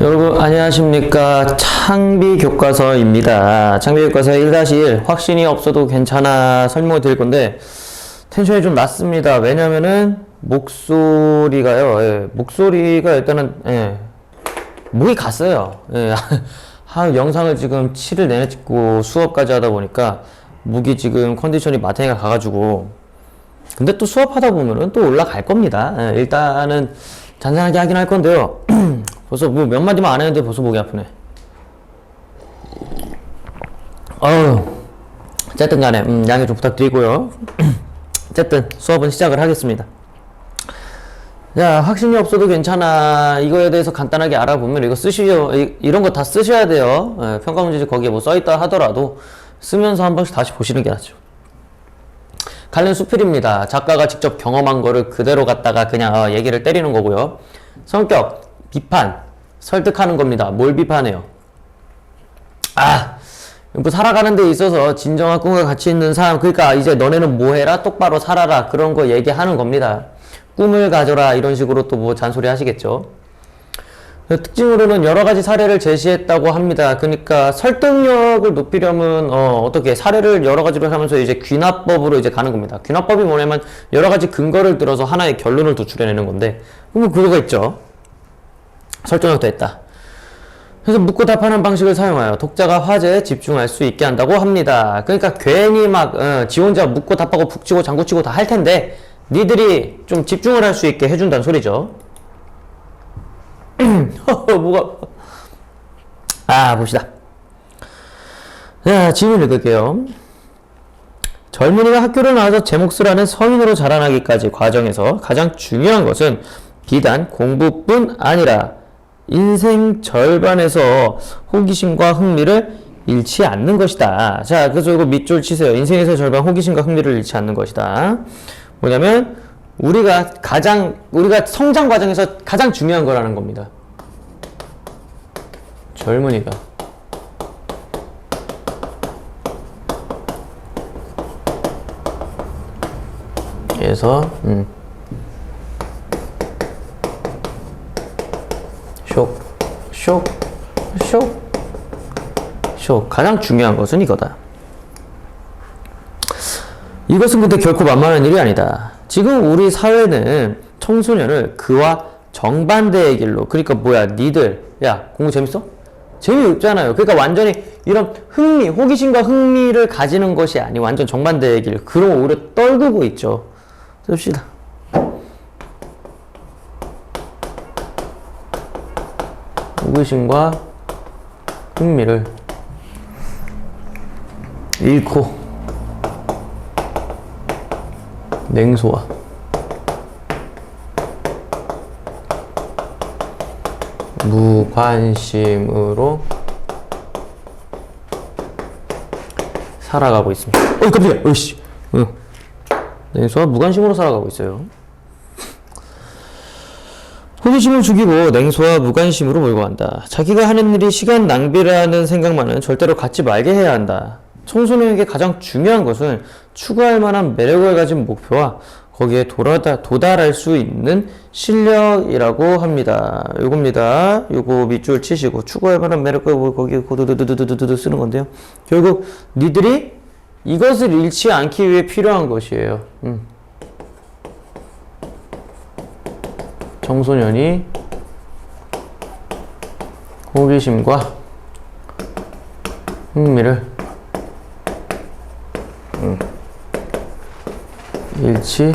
여러분 안녕하십니까. 창비교과서입니다. 창비교과서 1-1 확신이 없어도 괜찮아 설명을 드릴 건데 텐션이 좀 낮습니다. 왜냐면은 목소리가요. 목소리가 일단은 목이 갔어요. 영상을 지금 7일 내내 찍고 수업까지 하다 보니까 목이 지금 컨디션이 마탱이가 가가지고, 근데 또 수업하다 보면은 또 올라갈 겁니다. 일단은 잔잔하게 하긴 할 건데요. 벌써 뭐 몇 마디만 안 했는데 벌써 목이 아프네. 어쨌든 간에 양해 좀 부탁드리고요. 어쨌든 수업은 시작을 하겠습니다. 자, 확신이 없어도 괜찮아. 이거에 대해서 간단하게 알아보면 이거 이런 거 다 쓰셔야 돼요. 평가문제집 거기에 뭐 써있다 하더라도 쓰면서 한 번씩 다시 보시는 게 낫죠. 관련 수필입니다. 작가가 직접 경험한 거를 그대로 갖다가 그냥 얘기를 때리는 거고요. 성격, 비판, 설득하는 겁니다. 뭘 비판해요? 뭐 살아가는 데 있어서 진정한 꿈과 가치 있는 삶, 그러니까 이제 너네는 뭐 해라? 똑바로 살아라. 그런 거 얘기하는 겁니다. 꿈을 가져라. 이런 식으로 또 뭐 잔소리 하시겠죠. 특징으로는 여러 가지 사례를 제시했다고 합니다. 그러니까 설득력을 높이려면 어떻게 사례를 여러 가지로 하면서 이제 귀납법으로 이제 가는 겁니다. 귀납법이 뭐냐면 여러 가지 근거를 들어서 하나의 결론을 도출해내는 건데, 그럼 그거가 있죠. 설득력도 했다. 그래서 묻고 답하는 방식을 사용하여 독자가 화제에 집중할 수 있게 한다고 합니다. 그러니까 괜히 막 지 혼자 묻고 답하고 북치고 장구치고 다 할 텐데 니들이 좀 집중을 할 수 있게 해준다는 소리죠. 뭐가 봅시다. 자, 질문 읽을게요. 젊은이가 학교를 나와서 제 몫을 하는 성인으로 자라나기까지 과정에서 가장 중요한 것은 비단 공부뿐 아니라 인생 절반에서 호기심과 흥미를 잃지 않는 것이다. 자, 그래서 이거 밑줄 치세요. 인생에서 절반 호기심과 흥미를 잃지 않는 것이다. 뭐냐면 우리가 성장 과정에서 가장 중요한 거라는 겁니다. 젊은이가 그래서 가장 중요한 것은 이거다. 이것은 근데 결코 만만한 일이 아니다. 지금 우리 사회는 청소년을 그와 정반대의 길로, 그러니까 뭐야, 니들 야 공부 재밌어? 재미없잖아요. 그러니까 완전히 이런 호기심과 흥미를 가지는 것이 아니고 완전 정반대의 길, 그런 거 오히려 떨구고 있죠. 씁시다. 호기심과 흥미를 잃고 냉소와 무관심으로 살아가고 있습니다. 깜짝이야. 어이씨. 냉소와 무관심으로 살아가고 있어요. 호기심을 죽이고 냉소와 무관심으로 몰고 간다. 자기가 하는 일이 시간 낭비라는 생각만은 절대로 갖지 말게 해야 한다. 청소년에게 가장 중요한 것은 추구할 만한 매력을 가진 목표와 거기에 도달할 수 있는 실력이라고 합니다. 요겁니다. 요거 밑줄 치시고 추구할 만한 매력을 거기에 고두두두두두두 쓰는 건데요. 결국 니들이 이것을 잃지 않기 위해 필요한 것이에요. 청소년이 호기심과 흥미를 잃지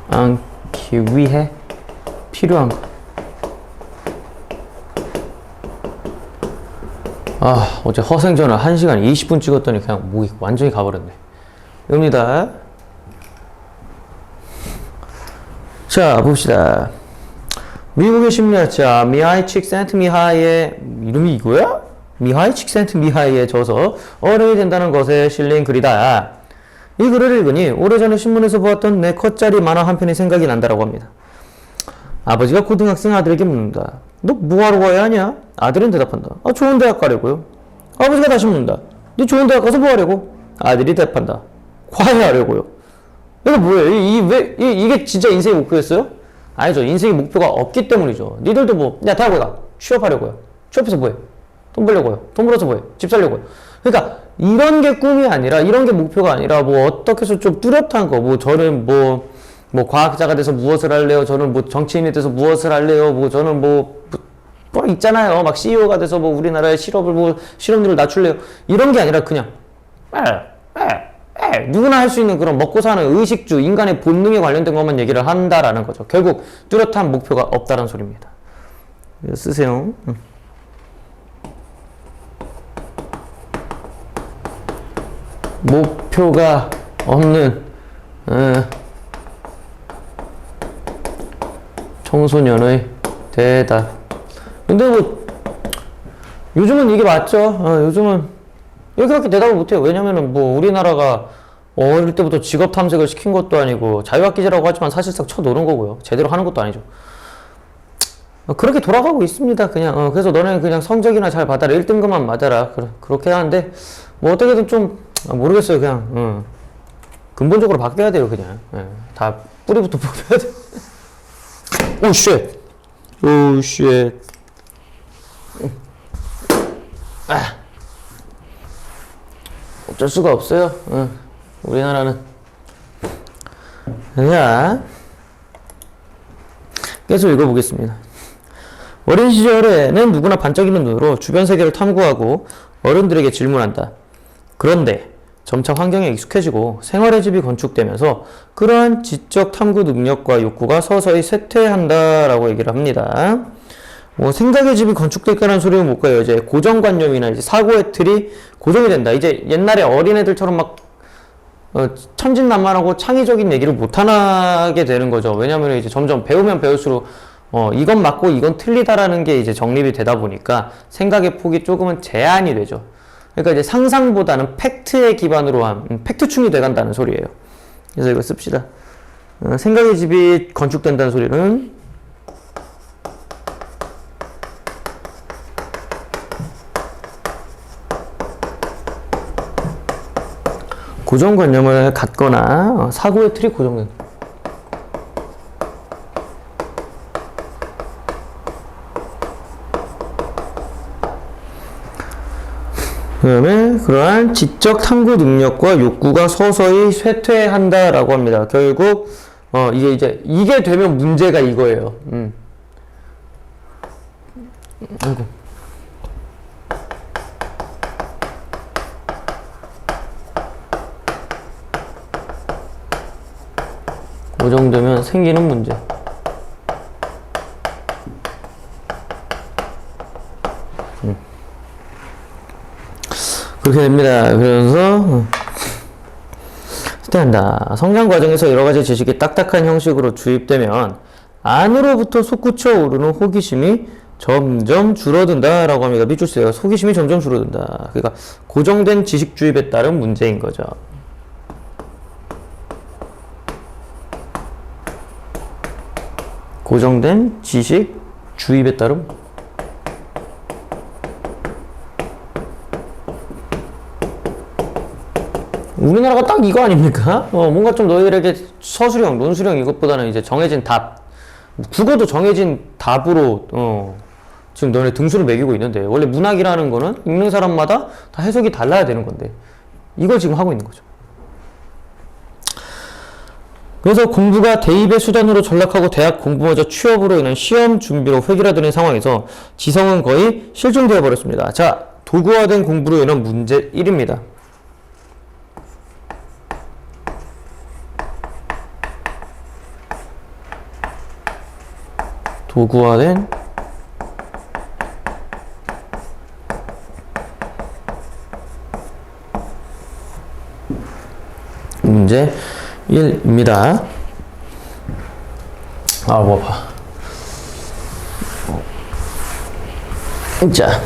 않기 위해 필요한 것. 어제 허생전을 1시간 20분 찍었더니 그냥 목이 완전히 가버렸네. 여기입니다. 자, 봅시다. 미국의 심리학자 미하이 칙센트미하이의 이름이 이거야? 미하이 칙센트미하이의 저서 어른이 된다는 것에 실린 글이다. 이 글을 읽으니 오래전에 신문에서 보았던 내 컷짜리 만화 한 편이 생각이 난다라고 합니다. 아버지가 고등학생 아들에게 묻는다. 너 뭐하러 가야 하냐? 아들은 대답한다. 좋은 대학 가려고요. 아버지가 다시 묻는다. 너 좋은 대학 가서 뭐하려고? 아들이 대답한다. 과외하려고요. 이거 뭐예요? 이게 진짜 인생의 목표였어요? 아니죠. 인생의 목표가 없기 때문이죠. 니들도 뭐, 야, 대학에 가. 취업하려고요. 취업해서 뭐해? 돈 벌려고요. 돈 벌어서 뭐해? 집 살려고요. 그러니까, 이런 게 꿈이 아니라, 이런 게 목표가 아니라, 뭐, 어떻게 해서 좀 뚜렷한 거, 뭐, 저는 뭐, 과학자가 돼서 무엇을 할래요? 저는 뭐, 정치인이 돼서 무엇을 할래요? 뭐, 저는 뭐 있잖아요. 막 CEO가 돼서 뭐, 우리나라의 실업률을 낮출래요? 이런 게 아니라, 그냥, 누구나 할 수 있는 그런 먹고 사는 의식주, 인간의 본능에 관련된 것만 얘기를 한다라는 거죠. 결국 뚜렷한 목표가 없다는 소리입니다. 쓰세요. 목표가 없는 청소년의 대답. 근데 뭐 요즘은 이게 맞죠. 요즘은 이렇게 대답을 못해요. 왜냐면은 뭐 우리나라가 어릴 때부터 직업 탐색을 시킨 것도 아니고 자유학기제라고 하지만 사실상 쳐노는 거고요. 제대로 하는 것도 아니죠. 그렇게 돌아가고 있습니다. 그냥 그래서 너네 그냥 성적이나 잘 받아라. 1등급만 맞아라. 그렇게 하는데 뭐 어떻게든 좀 모르겠어요. 그냥 근본적으로 바뀌어야 돼요. 그냥 다 뿌리부터 뽑아야 돼. 오 쉣. 오 쉣. 어쩔 수가 없어요. 우리나라는. 자, 계속 읽어보겠습니다. 어린 시절에는 누구나 반짝이는 눈으로 주변 세계를 탐구하고 어른들에게 질문한다. 그런데 점차 환경에 익숙해지고 생활의 집이 건축되면서 그러한 지적 탐구 능력과 욕구가 서서히 쇠퇴한다라고 얘기를 합니다. 뭐 생각의 집이 건축됐다는 소리는 뭘까요? 이제 고정관념이나 이제 사고의 틀이 고정이 된다. 이제 옛날에 어린애들처럼 막 천진난만하고 창의적인 얘기를 못 하게 되는 거죠. 왜냐면 이제 점점 배우면 배울수록 이건 맞고 이건 틀리다라는 게 이제 정립이 되다 보니까 생각의 폭이 조금은 제한이 되죠. 그러니까 이제 상상보다는 팩트에 기반으로 한 팩트충이 돼간다는 소리예요. 그래서 이거 씁시다. 생각의 집이 건축된다는 소리는 고정관념을 갖거나 사고의 틀이 고정된. 그 다음에 그러한 지적 탐구 능력과 욕구가 서서히 쇠퇴한다라고 합니다. 결국 이게 되면 문제가 이거예요. 아이고. 고정되면 생기는 문제. 그렇게 됩니다. 그래서 한다. 성장 과정에서 여러 가지 지식이 딱딱한 형식으로 주입되면 안으로부터 솟구쳐 오르는 호기심이 점점 줄어든다라고 합니다. 밑줄 쓰세요. 호기심이 점점 줄어든다. 그러니까 고정된 지식 주입에 따른 문제인 거죠. 고정된 지식 주입에 따른 우리나라가 딱 이거 아닙니까? 뭔가 좀 너희들에게 서술형, 논술형 이것보다는 이제 정해진 답, 국어도 정해진 답으로 지금 너네 등수를 매기고 있는데 원래 문학이라는 거는 읽는 사람마다 다 해석이 달라야 되는 건데 이걸 지금 하고 있는 거죠. 그래서 공부가 대입의 수단으로 전락하고 대학 공부마저 취업으로 인한 시험 준비로 획일화되는 상황에서 지성은 거의 실종되어 버렸습니다. 자, 도구화된 공부로 인한 문제 1입니다. 도구화된 문제 1입니다. 뭐 아파. 자,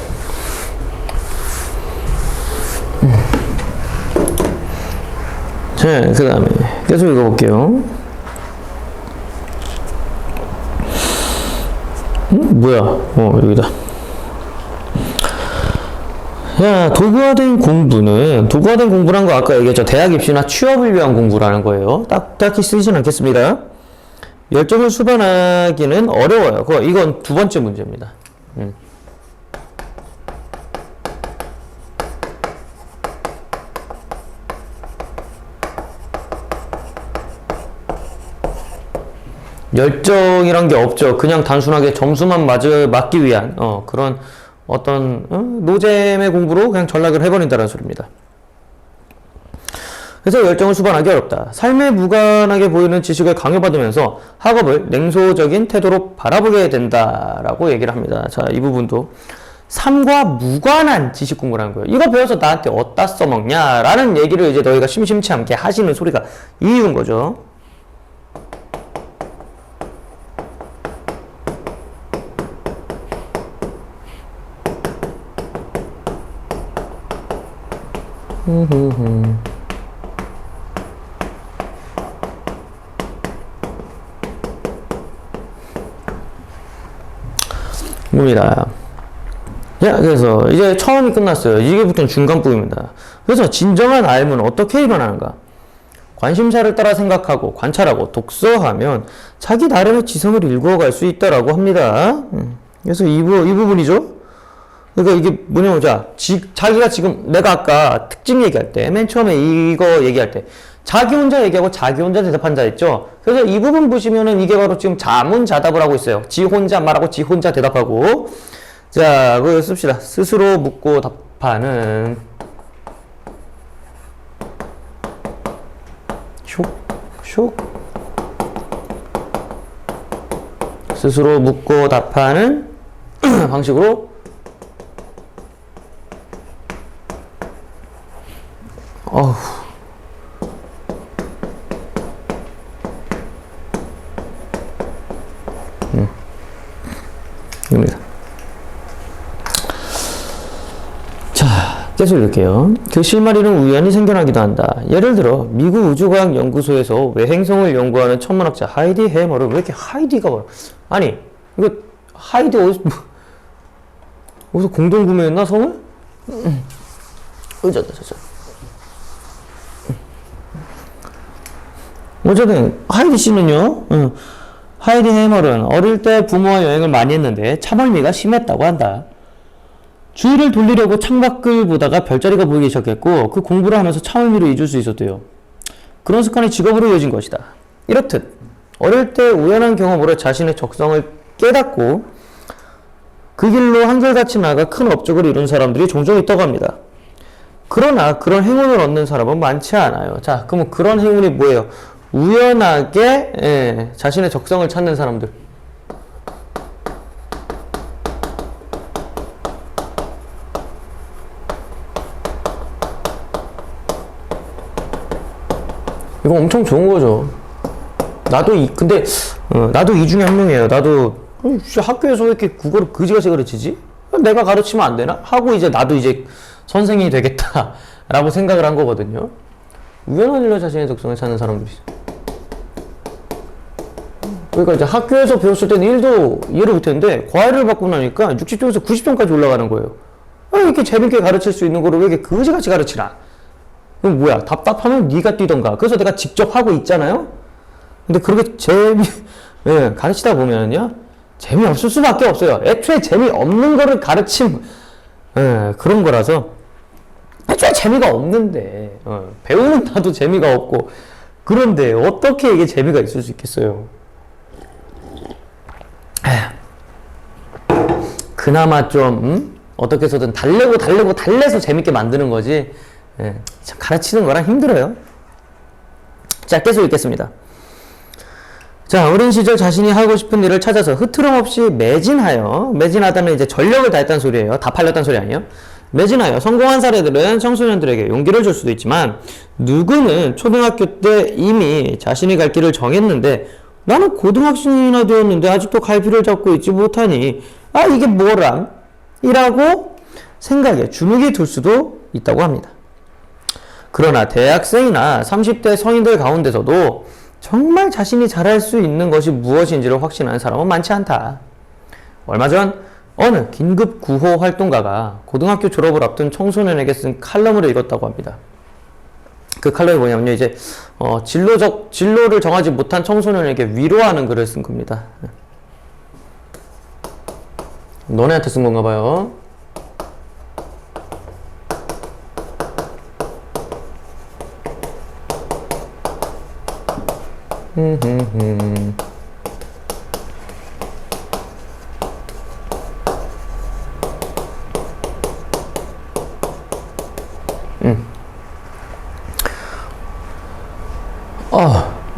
그 다음에 계속 읽어볼게요. 뭐야? 여기다. 야, 도구화된 공부란 거 아까 얘기했죠. 대학 입시나 취업을 위한 공부라는 거예요. 딱히 쓰진 않겠습니다. 열정을 수반하기는 어려워요. 이건 두 번째 문제입니다. 열정이란 게 없죠. 그냥 단순하게 점수만 맞기 위한 그런 어떤 노잼의 공부로 그냥 전락을 해버린다는 소리입니다. 그래서 열정을 수반하기 어렵다. 삶에 무관하게 보이는 지식을 강요받으면서 학업을 냉소적인 태도로 바라보게 된다라고 얘기를 합니다. 자, 이 부분도 삶과 무관한 지식 공부라는 거예요. 이거 배워서 나한테 어디다 써먹냐라는 얘기를 이제 너희가 심심치 않게 하시는 소리가 이유인 거죠. 입니다. 자, 그래서 이제 처음이 끝났어요. 이게부터는 중간부입니다. 그래서 진정한 알은 어떻게 일어나는가? 관심사를 따라 생각하고 관찰하고 독서하면 자기 나름의 지성을 일구어갈 수 있다라고 합니다. 그래서 이 부분이죠. 그러니까 이게 뭐냐면, 자기가 지금 내가 아까 특징 얘기할 때, 맨 처음에 이거 얘기할 때, 자기 혼자 얘기하고 자기 혼자 대답한 자 있죠? 그래서 이 부분 보시면은 이게 바로 지금 자문자답을 하고 있어요. 지 혼자 말하고 지 혼자 대답하고. 자, 그거 씁시다. 스스로 묻고 답하는. 슉. 스스로 묻고 답하는 방식으로 입니다. 자, 계속 읽을게요. 그 실마리는 우연히 생겨나기도 한다. 예를 들어 미국 우주과학 연구소에서 외행성을 연구하는 천문학자 하이디 해머를 왜 이렇게 하이디가 많아? 아니, 이거 하이디 어디서 공동 구매했나 성을? 어쨌든 하이디 씨는요. 하이디 해머는 어릴 때 부모와 여행을 많이 했는데 참을미가 심했다고 한다. 주위를 돌리려고 창밖을 보다가 별자리가 보이기 시작했고 그 공부를 하면서 참을미로 잊을 수 있었대요. 그런 습관이 직업으로 이어진 것이다. 이렇듯 어릴 때 우연한 경험으로 자신의 적성을 깨닫고 그 길로 한결같이 나아가 큰 업적을 이룬 사람들이 종종 있다고 합니다. 그러나 그런 행운을 얻는 사람은 많지 않아요. 자, 그러면 그런 행운이 뭐예요? 우연하게 자신의 적성을 찾는 사람들. 이거 엄청 좋은 거죠. 나도 이 중에 한 명이에요. 나도 학교에서 왜 이렇게 국어를 그지같이 가르치지? 내가 가르치면 안 되나? 하고 이제 나도 이제 선생님이 되겠다라고 생각을 한 거거든요. 우연한 일로 자신의 적성을 찾는 사람들이 있어요. 그러니까 이제 학교에서 배웠을 때는 1도 이해를 못했는데 과외를 받고 나니까 60점에서 90점까지 올라가는 거예요. 이렇게 재밌게 가르칠 수 있는 거를 왜 이렇게 그지같이 가르치나? 그럼 뭐야? 답답하면 네가 뛰던가. 그래서 내가 직접 하고 있잖아요? 근데 그렇게 가르치다 보면은요, 재미없을 수밖에 없어요. 애초에 재미없는 거를 그런 거라서, 애초에 재미가 없는데, 배우는 나도 재미가 없고, 그런데 어떻게 이게 재미가 있을 수 있겠어요? 그나마 좀, 어떻게 해서든 달래서 재밌게 만드는 거지, 참 가르치는 거랑 힘들어요. 자, 계속 읽겠습니다. 자, 어린 시절 자신이 하고 싶은 일을 찾아서 흐트럼 없이 매진하다는 이제 전력을 다했다는 소리예요. 다 팔렸다는 소리 아니에요? 매진하여 성공한 사례들은 청소년들에게 용기를 줄 수도 있지만 누구는 초등학교 때 이미 자신이 갈 길을 정했는데 나는 고등학생이나 되었는데 아직도 갈피를 잡고 있지 못하니 이게 뭐람? 이라고 생각에 주눅이 들 수도 있다고 합니다. 그러나 대학생이나 30대 성인들 가운데서도 정말 자신이 잘할 수 있는 것이 무엇인지를 확신하는 사람은 많지 않다. 얼마 전 어느 긴급 구호 활동가가 고등학교 졸업을 앞둔 청소년에게 쓴 칼럼을 읽었다고 합니다. 그 칼럼이 뭐냐면요, 이제 진로를 정하지 못한 청소년에게 위로하는 글을 쓴 겁니다. 너네한테 쓴 건가 봐요.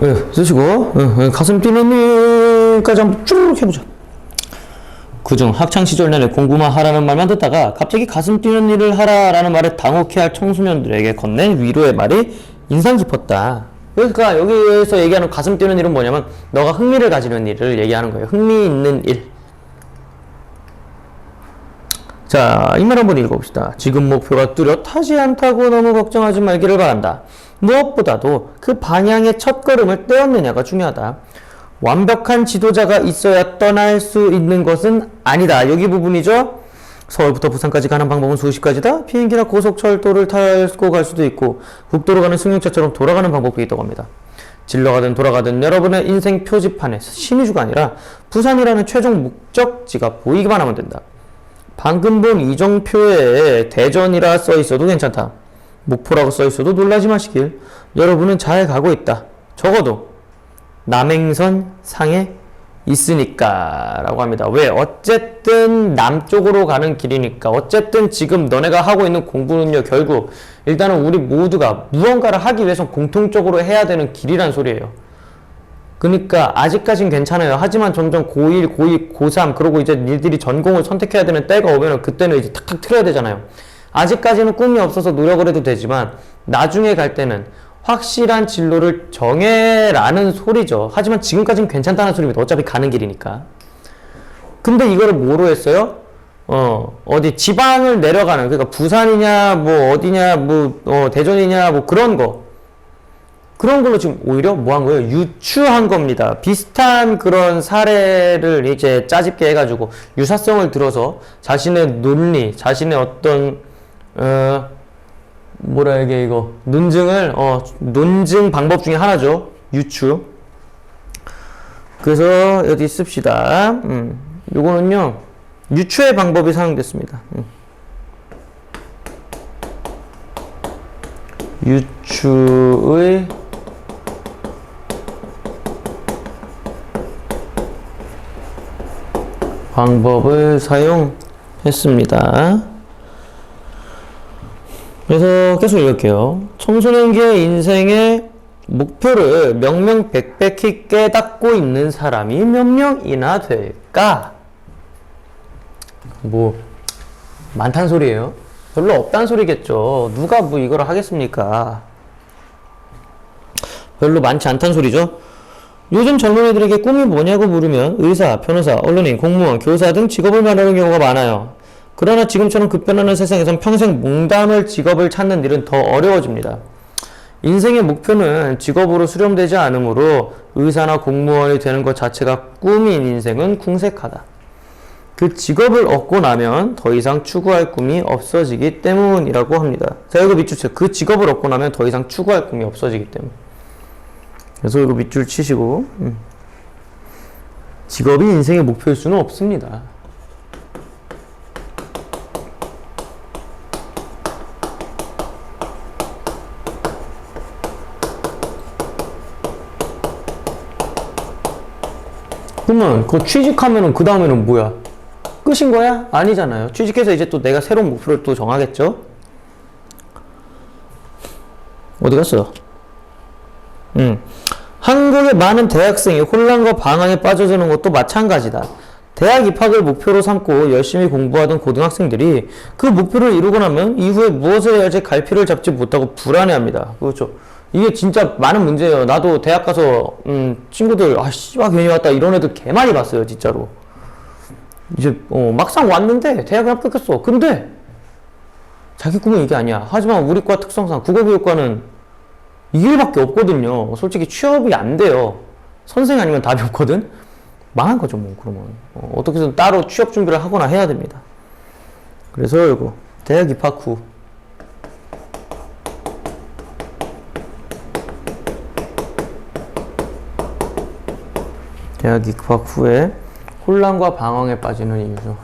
예, 쓰시고, 가슴 뛰는 일까지 한번 쭉 해보자. 그중 학창시절 내내 공부만 하라는 말만 듣다가 갑자기 가슴 뛰는 일을 하라라는 말에 당혹해할 청소년들에게 건넨 위로의 말이 인상 깊었다. 그러니까 여기에서 얘기하는 가슴 뛰는 일은 뭐냐면 너가 흥미를 가지는 일을 얘기하는 거예요. 흥미 있는 일. 자, 이 말 한번 읽어봅시다. 지금 목표가 뚜렷하지 않다고 너무 걱정하지 말기를 바란다. 무엇보다도 그 방향의 첫걸음을 떼었느냐가 중요하다. 완벽한 지도자가 있어야 떠날 수 있는 것은 아니다. 여기 부분이죠. 서울부터 부산까지 가는 방법은 수십 가지다. 비행기나 고속철도를 타고 갈 수도 있고 국도로 가는 승용차처럼 돌아가는 방법도 있다고 합니다. 질러가든 돌아가든 여러분의 인생 표지판에 신의주가 아니라 부산이라는 최종 목적지가 보이기만 하면 된다. 방금 본 이정표에 대전이라 써 있어도 괜찮다. 목포라고 써 있어도 놀라지 마시길. 여러분은 잘 가고 있다. 적어도 남행선 상에 있으니까 라고 합니다. 왜? 어쨌든 남쪽으로 가는 길이니까. 어쨌든 지금 너네가 하고 있는 공부는요, 결국 일단은 우리 모두가 무언가를 하기 위해서 공통적으로 해야 되는 길이란 소리예요. 그러니까 아직까진 괜찮아요. 하지만 점점 고1, 고2, 고3 그러고 이제 니들이 전공을 선택해야 되는 때가 오면은 그때는 이제 탁탁 틀어야 되잖아요. 아직까지는 꿈이 없어서 노력을 해도 되지만 나중에 갈 때는 확실한 진로를 정해라는 소리죠. 하지만 지금까지는 괜찮다는 소리입니다. 어차피 가는 길이니까. 근데 이거를 뭐로 했어요? 어디 지방을 내려가는, 그러니까 부산이냐 뭐 어디냐 뭐 대전이냐 뭐 그런 거, 그런 걸로 지금 오히려 뭐 한 거예요? 유추한 겁니다. 비슷한 그런 사례를 이제 짜집게 해가지고 유사성을 들어서 자신의 논리, 자신의 어떤 뭐라 이게 이거 논증 방법 중에 하나죠. 유추. 그래서 여기 씁시다. 요거는요 유추의 방법이 사용됐습니다. 유추의 방법을 사용했습니다. 그래서 계속 읽을게요. 청소년기의 인생의 목표를 명명백백히 깨닫고 있는 사람이 몇 명이나 될까? 뭐 많단 소리예요? 별로 없단 소리겠죠. 누가 뭐 이걸 하겠습니까? 별로 많지 않단 소리죠. 요즘 젊은이들에게 꿈이 뭐냐고 물으면 의사, 변호사, 언론인, 공무원, 교사 등 직업을 말하는 경우가 많아요. 그러나 지금처럼 급변하는 세상에선 평생 몽담을 직업을 찾는 일은 더 어려워집니다. 인생의 목표는 직업으로 수렴되지 않으므로 의사나 공무원이 되는 것 자체가 꿈인 인생은 궁색하다. 그 직업을 얻고 나면 더 이상 추구할 꿈이 없어지기 때문이라고 합니다. 자, 이거 밑줄 쳐요. 그 직업을 얻고 나면 더 이상 추구할 꿈이 없어지기 때문. 그래서 이거 밑줄 치시고, 직업이 인생의 목표일 수는 없습니다. 그러면 그 취직하면은 그 다음에는 뭐야? 끝인 거야? 아니잖아요. 취직해서 이제 또 내가 새로운 목표를 또 정하겠죠? 어디 갔어? 한국의 많은 대학생이 혼란과 방황에 빠져드는 것도 마찬가지다. 대학 입학을 목표로 삼고 열심히 공부하던 고등학생들이 그 목표를 이루고 나면 이후에 무엇을 해야 할지 갈피를 잡지 못하고 불안해합니다. 그렇죠. 이게 진짜 많은 문제예요. 나도 대학 가서 친구들 씨발 괜히 왔다 이런 애들 개 많이 봤어요. 진짜로. 이제 막상 왔는데 대학을 합격했어. 근데 자기 꿈은 이게 아니야. 하지만 우리 과 특성상 국어교육과는 이 길밖에 없거든요. 솔직히 취업이 안 돼요. 선생 아니면 답이 없거든. 망한 거죠 뭐. 그러면 어떻게든 따로 취업 준비를 하거나 해야 됩니다. 그래서 이거 대학 입학 후 대학 입학 후에 혼란과 방황에 빠지는 이유죠.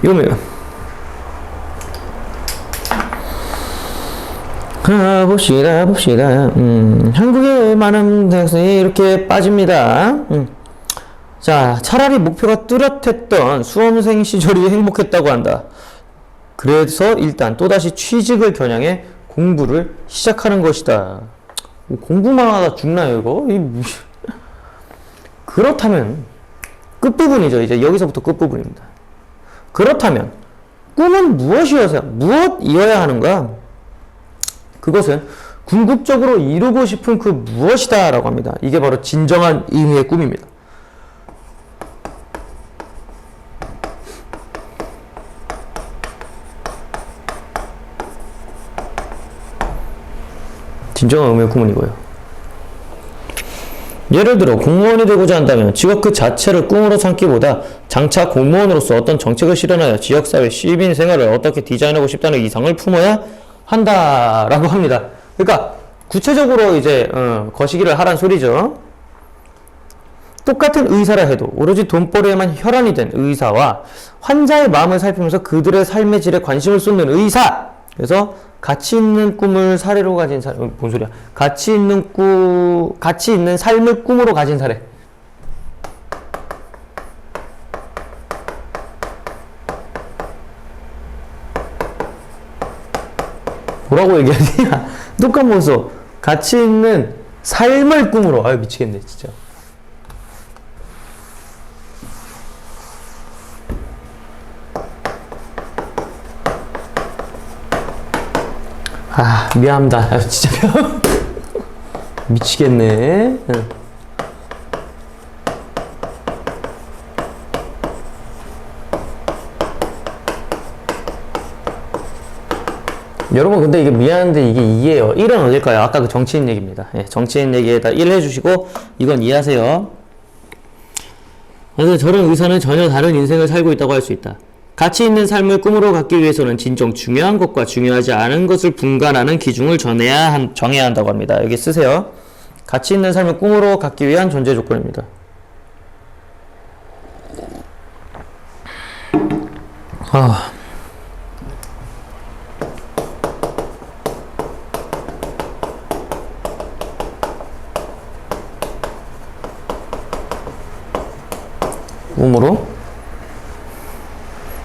이거면 봅시다. 한국의 많은 대학생이 이렇게 빠집니다. 자, 차라리 목표가 뚜렷했던 수험생 시절이 행복했다고 한다. 그래서 일단 또다시 취직을 겨냥해 공부를 시작하는 것이다. 공부만 하다 죽나요, 이거? 그렇다면 끝부분이죠. 이제 여기서부터 끝부분입니다. 그렇다면 꿈은 무엇이어야 하는가? 그것은 궁극적으로 이루고 싶은 그 무엇이다 라고 합니다. 이게 바로 진정한 의미의 꿈입니다. 진정한 의미의 꿈은 이거예요. 예를 들어 공무원이 되고자 한다면 직업 그 자체를 꿈으로 삼기보다 장차 공무원으로서 어떤 정책을 실현하여 지역사회 시민 생활을 어떻게 디자인하고 싶다는 이상을 품어야 한다라고 합니다. 그러니까 구체적으로 이제 거시기를 하란 소리죠. 똑같은 의사라 해도 오로지 돈벌이에만 혈안이 된 의사와 환자의 마음을 살피면서 그들의 삶의 질에 관심을 쏟는 의사. 그래서 가치 있는 꿈을 사례로 가진 사례. 뭔 소리야? 가치 있는 삶을 꿈으로 가진 사례. 뭐라고 얘기하지? 똑같면서 가치 있는 삶을 꿈으로. 아유, 미치겠네, 진짜. 아, 미안합니다. 아, 진짜 미치겠네. 응. 여러분, 근데 이게 미안한데 이게 2예요. 1은 어딜까요? 아까 그 정치인 얘기입니다. 예, 정치인 얘기에다 1 해주시고 이건 이해하세요. 그래서 저런 의사는 전혀 다른 인생을 살고 있다고 할 수 있다. 가치 있는 삶을 꿈으로 갖기 위해서는 진정 중요한 것과 중요하지 않은 것을 분간하는 기준을 정해야 한다고 합니다. 여기 쓰세요. 가치 있는 삶을 꿈으로 갖기 위한 존재 조건입니다. 꿈으로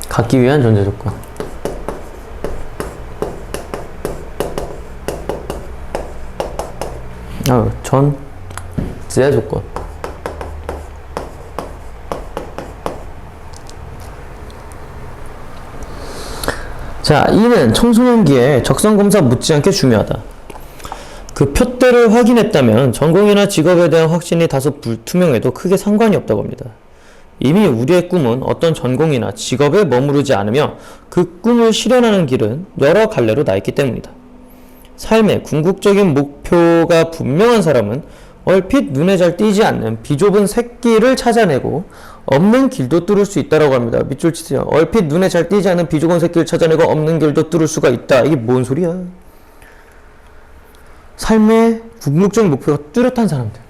갖기 위한 존재 조건. 전제 조건. 자, 이는 청소년기에 적성검사 못지않게 중요하다. 그 표대를 확인했다면 전공이나 직업에 대한 확신이 다소 불투명해도 크게 상관이 없다고 합니다. 이미 우리의 꿈은 어떤 전공이나 직업에 머무르지 않으며 그 꿈을 실현하는 길은 여러 갈래로 나 있기 때문이다. 삶의 궁극적인 목표가 분명한 사람은 얼핏 눈에 잘 띄지 않는 비좁은 새길을 찾아내고 없는 길도 뚫을 수 있다고 합니다. 밑줄 치세요. 얼핏 눈에 잘 띄지 않는 비좁은 새길을 찾아내고 없는 길도 뚫을 수가 있다. 이게 뭔 소리야? 삶의 궁극적인 목표가 뚜렷한 사람들.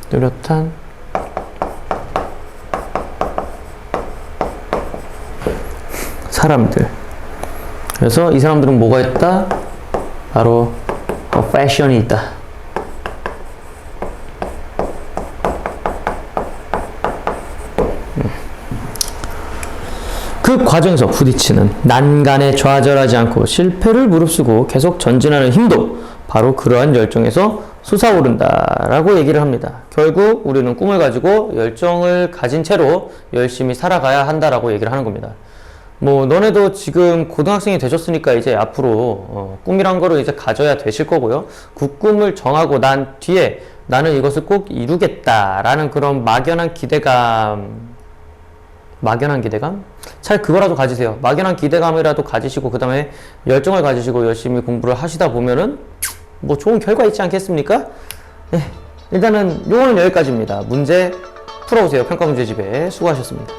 뚜렷한 사람들. 그래서 이 사람들은 뭐가 있다? 바로 패션이 있다. 그 과정에서 부딪히는 난간에 좌절하지 않고 실패를 무릅쓰고 계속 전진하는 힘도 바로 그러한 열정에서 솟아오른다 라고 얘기를 합니다. 결국 우리는 꿈을 가지고 열정을 가진 채로 열심히 살아가야 한다라고 얘기를 하는 겁니다. 뭐 너네도 지금 고등학생이 되셨으니까 이제 앞으로 꿈이란 거를 이제 가져야 되실 거고요. 그 꿈을 정하고 난 뒤에 나는 이것을 꼭 이루겠다라는 그런 막연한 기대감, 차라리 그거라도 가지세요. 막연한 기대감이라도 가지시고 그 다음에 열정을 가지시고 열심히 공부를 하시다 보면은 뭐 좋은 결과 있지 않겠습니까? 네, 일단은 요거는 여기까지입니다. 문제 풀어오세요. 평가문제집에 수고하셨습니다.